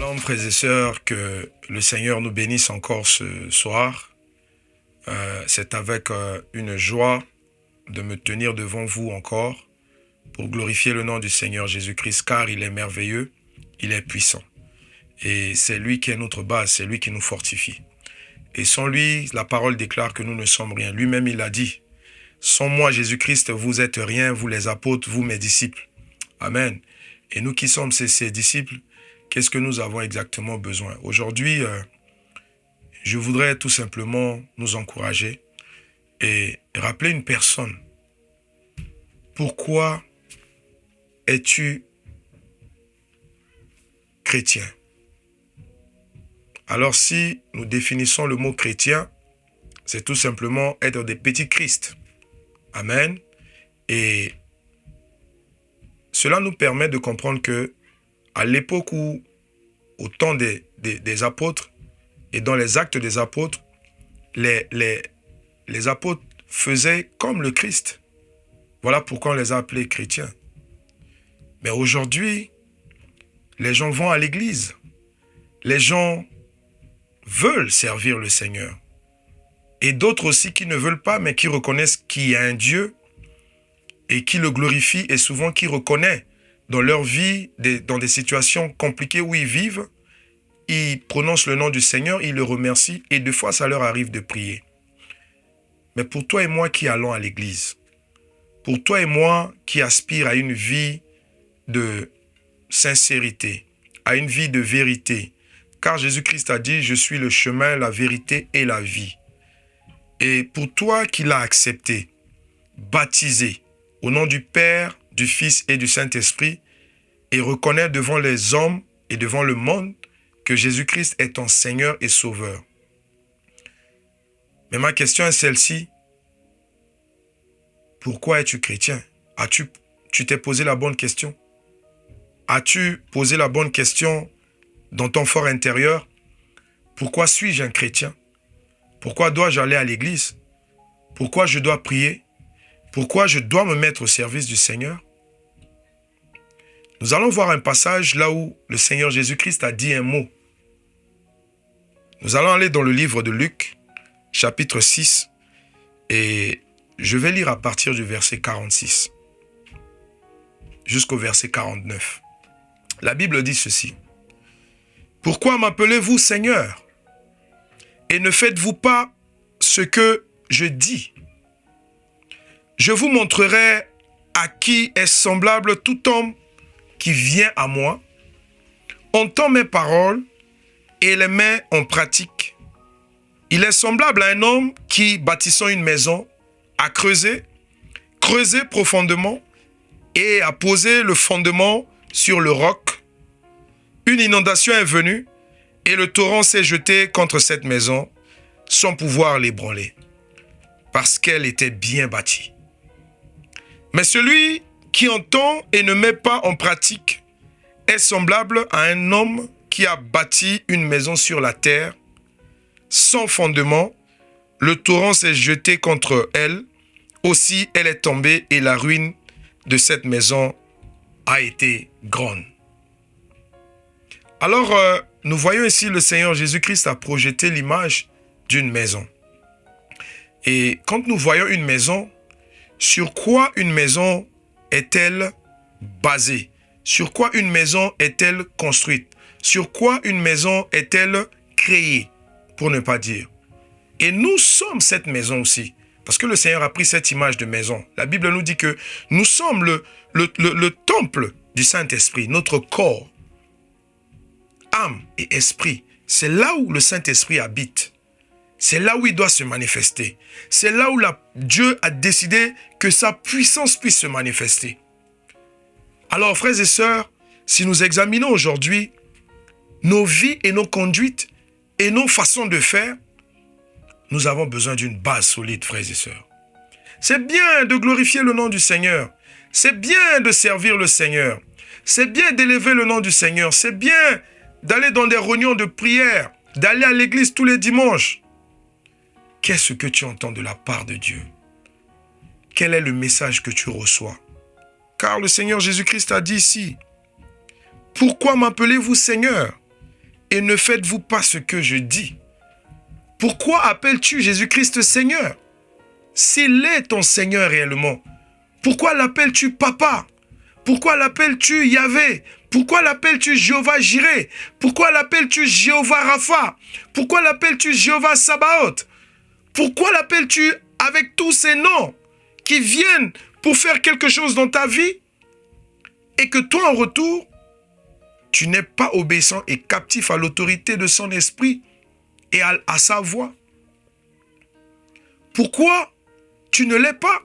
Shalom frères et sœurs, que le Seigneur nous bénisse encore ce soir. C'est avec une joie de me tenir devant vous encore pour glorifier le nom du Seigneur Jésus-Christ, car il est merveilleux, il est puissant. Et c'est lui qui est notre base, c'est lui qui nous fortifie. Et sans lui, la parole déclare que nous ne sommes rien. Lui-même, il a dit, sans moi, Jésus-Christ, vous êtes rien, vous les apôtres, vous mes disciples. Amen. Et nous qui sommes ses disciples, qu'est-ce que nous avons exactement besoin? Aujourd'hui, je voudrais tout simplement nous encourager et rappeler une personne. Pourquoi es-tu chrétien? Alors si nous définissons le mot chrétien, c'est tout simplement être des petits Christ. Amen. Et cela nous permet de comprendre que à l'époque où, au temps des apôtres et dans les actes des apôtres, les apôtres faisaient comme le Christ. Voilà pourquoi on les a appelés chrétiens. Mais aujourd'hui, les gens vont à l'église. Les gens veulent servir le Seigneur. Et d'autres aussi qui ne veulent pas, mais qui reconnaissent qu'il y a un Dieu et qui le glorifient et souvent qui reconnaît dans leur vie, dans des situations compliquées où ils vivent, ils prononcent le nom du Seigneur, ils le remercient et des fois ça leur arrive de prier. Mais pour toi et moi qui allons à l'église, pour toi et moi qui aspirent à une vie de sincérité, à une vie de vérité, car Jésus-Christ a dit « Je suis le chemin, la vérité et la vie ». Et pour toi qui l'as accepté, baptisé, au nom du Père, du Fils et du Saint-Esprit, et reconnais devant les hommes et devant le monde que Jésus-Christ est ton Seigneur et Sauveur. Mais ma question est celle-ci. Pourquoi es-tu chrétien? Tu t'es posé la bonne question? As-tu posé la bonne question dans ton fort intérieur? Pourquoi suis-je un chrétien? Pourquoi dois-je aller à l'église? Pourquoi je dois prier? Pourquoi je dois me mettre au service du Seigneur? Nous allons voir un passage là où le Seigneur Jésus-Christ a dit un mot. Nous allons aller dans le livre de Luc, chapitre 6, et je vais lire à partir du verset 46 jusqu'au verset 49. La Bible dit ceci. « Pourquoi m'appelez-vous Seigneur? Et ne faites-vous pas ce que je dis? Je vous montrerai à qui est semblable tout homme qui vient à moi, entend mes paroles et les met en pratique. Il est semblable à un homme qui, bâtissant une maison, a creusé profondément et a posé le fondement sur le roc. Une inondation est venue et le torrent s'est jeté contre cette maison sans pouvoir l'ébranler, parce qu'elle était bien bâtie. Mais celui qui entend et ne met pas en pratique est semblable à un homme qui a bâti une maison sur la terre, sans fondement. Le torrent s'est jeté contre elle, aussi elle est tombée et la ruine de cette maison a été grande. » Alors, nous voyons ici le Seigneur Jésus-Christ a projeté l'image d'une maison. Et quand nous voyons une maison, sur quoi une maison est-elle basée? Sur quoi une maison est-elle construite? Sur quoi une maison est-elle créée, pour ne pas dire? Et nous sommes cette maison aussi, parce que le Seigneur a pris cette image de maison. La Bible nous dit que nous sommes le temple du Saint-Esprit, notre corps, âme et esprit. C'est là où le Saint-Esprit habite. C'est là où il doit se manifester. C'est là où Dieu a décidé que sa puissance puisse se manifester. Alors, frères et sœurs, si nous examinons aujourd'hui nos vies et nos conduites et nos façons de faire, nous avons besoin d'une base solide, frères et sœurs. C'est bien de glorifier le nom du Seigneur. C'est bien de servir le Seigneur. C'est bien d'élever le nom du Seigneur. C'est bien d'aller dans des réunions de prière, d'aller à l'église tous les dimanches. Qu'est-ce que tu entends de la part de Dieu? Quel est le message que tu reçois? Car le Seigneur Jésus-Christ a dit ici, « Pourquoi m'appelez-vous Seigneur et ne faites-vous pas ce que je dis? Pourquoi appelles-tu Jésus-Christ Seigneur? S'il est ton Seigneur réellement, pourquoi l'appelles-tu Papa? Pourquoi l'appelles-tu Yahvé? Pourquoi l'appelles-tu Jéhovah Jireh? Pourquoi l'appelles-tu Jéhovah Rapha? Pourquoi l'appelles-tu Jéhovah Sabaoth? Pourquoi l'appelles-tu avec tous ces noms qui viennent pour faire quelque chose dans ta vie et que toi en retour, tu n'es pas obéissant et captif à l'autorité de son esprit et à sa voix? Pourquoi tu ne l'es pas?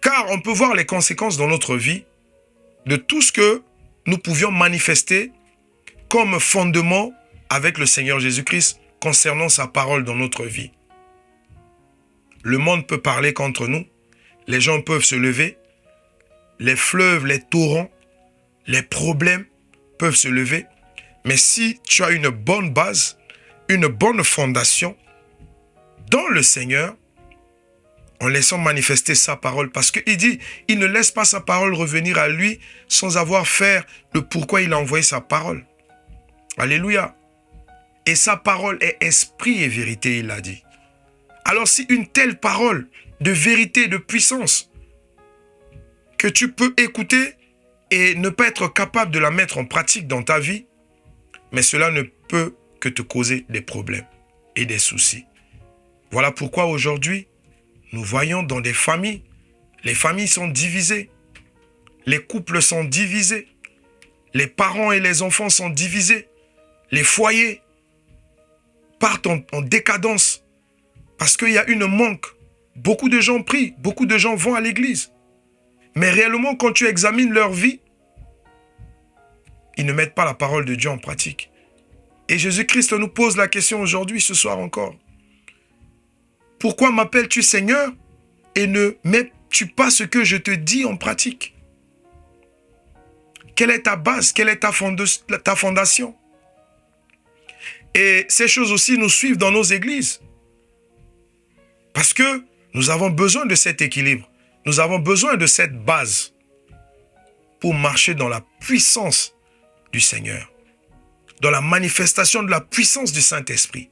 Car on peut voir les conséquences dans notre vie de tout ce que nous pouvions manifester comme fondement avec le Seigneur Jésus-Christ concernant sa parole dans notre vie. Le monde peut parler contre nous, les gens peuvent se lever, les fleuves, les torrents, les problèmes peuvent se lever, mais si tu as une bonne base, une bonne fondation dans le Seigneur, en laissant manifester sa parole, parce qu'il dit, il ne laisse pas sa parole revenir à lui sans avoir fait le pourquoi il a envoyé sa parole. Alléluia. Et sa parole est esprit et vérité, il a dit. Alors si une telle parole de vérité, de puissance, que tu peux écouter et ne pas être capable de la mettre en pratique dans ta vie, mais cela ne peut que te causer des problèmes et des soucis. Voilà pourquoi aujourd'hui, nous voyons dans des familles, les familles sont divisées, les couples sont divisés, les parents et les enfants sont divisés, les foyers partent en décadence parce qu'il y a une manque. Beaucoup de gens prient, beaucoup de gens vont à l'église. Mais réellement, quand tu examines leur vie, ils ne mettent pas la parole de Dieu en pratique. Et Jésus-Christ nous pose la question aujourd'hui, ce soir encore. Pourquoi m'appelles-tu Seigneur et ne mets-tu pas ce que je te dis en pratique? Quelle est ta base? Quelle est ta fondation? Et ces choses aussi nous suivent dans nos églises. Parce que nous avons besoin de cet équilibre. Nous avons besoin de cette base pour marcher dans la puissance du Seigneur, dans la manifestation de la puissance du Saint-Esprit.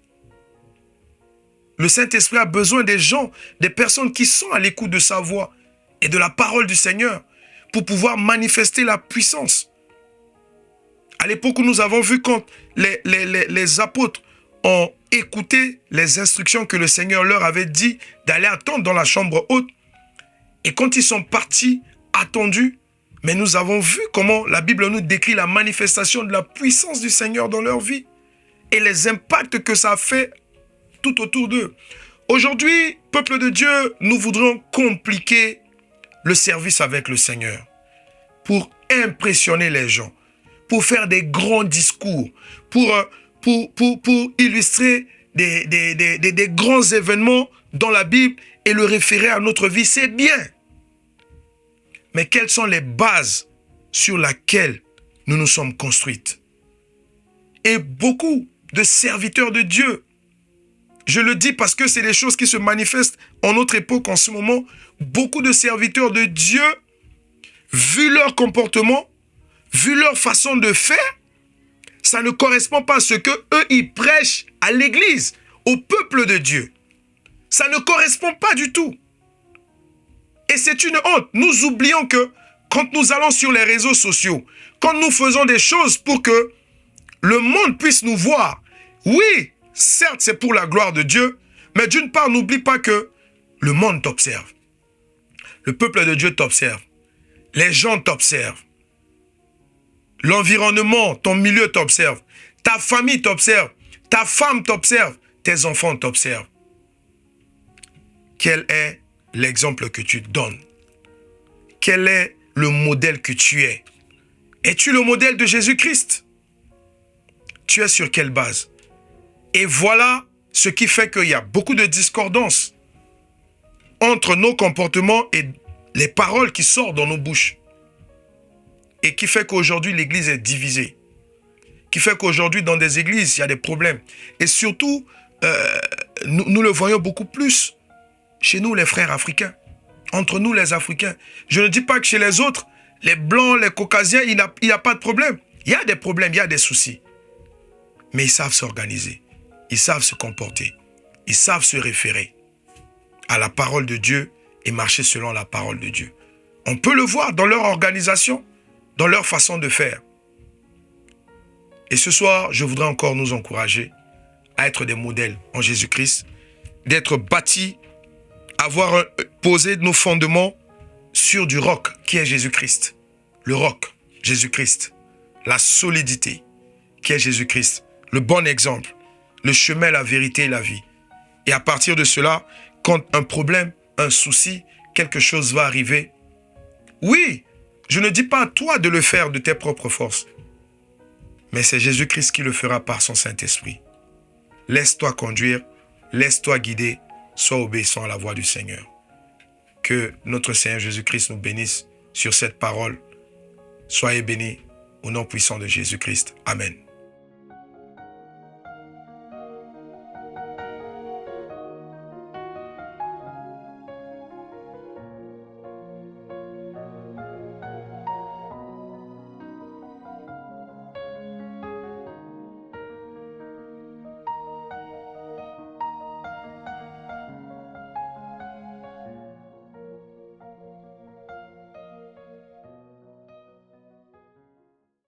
Le Saint-Esprit a besoin des gens, des personnes qui sont à l'écoute de sa voix et de la parole du Seigneur pour pouvoir manifester la puissance. À l'époque où nous avons vu quand les apôtres ont écouté les instructions que le Seigneur leur avait dit d'aller attendre dans la chambre haute, et quand ils sont partis, attendus, mais nous avons vu comment la Bible nous décrit la manifestation de la puissance du Seigneur dans leur vie et les impacts que ça a fait tout autour d'eux. Aujourd'hui, peuple de Dieu, nous voudrons compliquer le service avec le Seigneur pour impressionner les gens, pour faire des grands discours, pour illustrer des grands événements dans la Bible et le référer à notre vie. C'est bien. Mais quelles sont les bases sur lesquelles nous nous sommes construites? Et beaucoup de serviteurs de Dieu, je le dis parce que c'est des choses qui se manifestent en notre époque en ce moment, beaucoup de serviteurs de Dieu, vu leur comportement, vu leur façon de faire, ça ne correspond pas à ce que eux ils prêchent à l'église, au peuple de Dieu. Ça ne correspond pas du tout. Et c'est une honte. Nous oublions que quand nous allons sur les réseaux sociaux, quand nous faisons des choses pour que le monde puisse nous voir, oui, certes c'est pour la gloire de Dieu, mais d'une part n'oublie pas que le monde t'observe. Le peuple de Dieu t'observe. Les gens t'observent. L'environnement, ton milieu t'observe. Ta famille t'observe. Ta femme t'observe. Tes enfants t'observent. Quel est l'exemple que tu donnes? Quel est le modèle que tu es? Es-tu le modèle de Jésus-Christ? Tu es sur quelle base? Et voilà ce qui fait qu'il y a beaucoup de discordance entre nos comportements et les paroles qui sortent dans nos bouches. Et qui fait qu'aujourd'hui, l'Église est divisée. Qui fait qu'aujourd'hui, dans des églises, il y a des problèmes. Et surtout, nous le voyons beaucoup plus chez nous, les frères africains. Entre nous, les Africains. Je ne dis pas que chez les autres, les Blancs, les Caucasiens, il n'y a pas de problème. Il y a des problèmes, il y a des soucis. Mais ils savent s'organiser. Ils savent se comporter. Ils savent se référer à la parole de Dieu et marcher selon la parole de Dieu. On peut le voir dans leur organisation, dans leur façon de faire. Et ce soir, je voudrais encore nous encourager à être des modèles en Jésus-Christ, d'être bâtis, avoir posé nos fondements sur du roc qui est Jésus-Christ. Le roc, Jésus-Christ. La solidité qui est Jésus-Christ. Le bon exemple. Le chemin, la vérité et la vie. Et à partir de cela, quand un problème, un souci, quelque chose va arriver, oui, je ne dis pas à toi de le faire de tes propres forces, mais c'est Jésus-Christ qui le fera par son Saint-Esprit. Laisse-toi conduire, laisse-toi guider, sois obéissant à la voix du Seigneur. Que notre Seigneur Jésus-Christ nous bénisse sur cette parole. Soyez bénis au nom puissant de Jésus-Christ. Amen.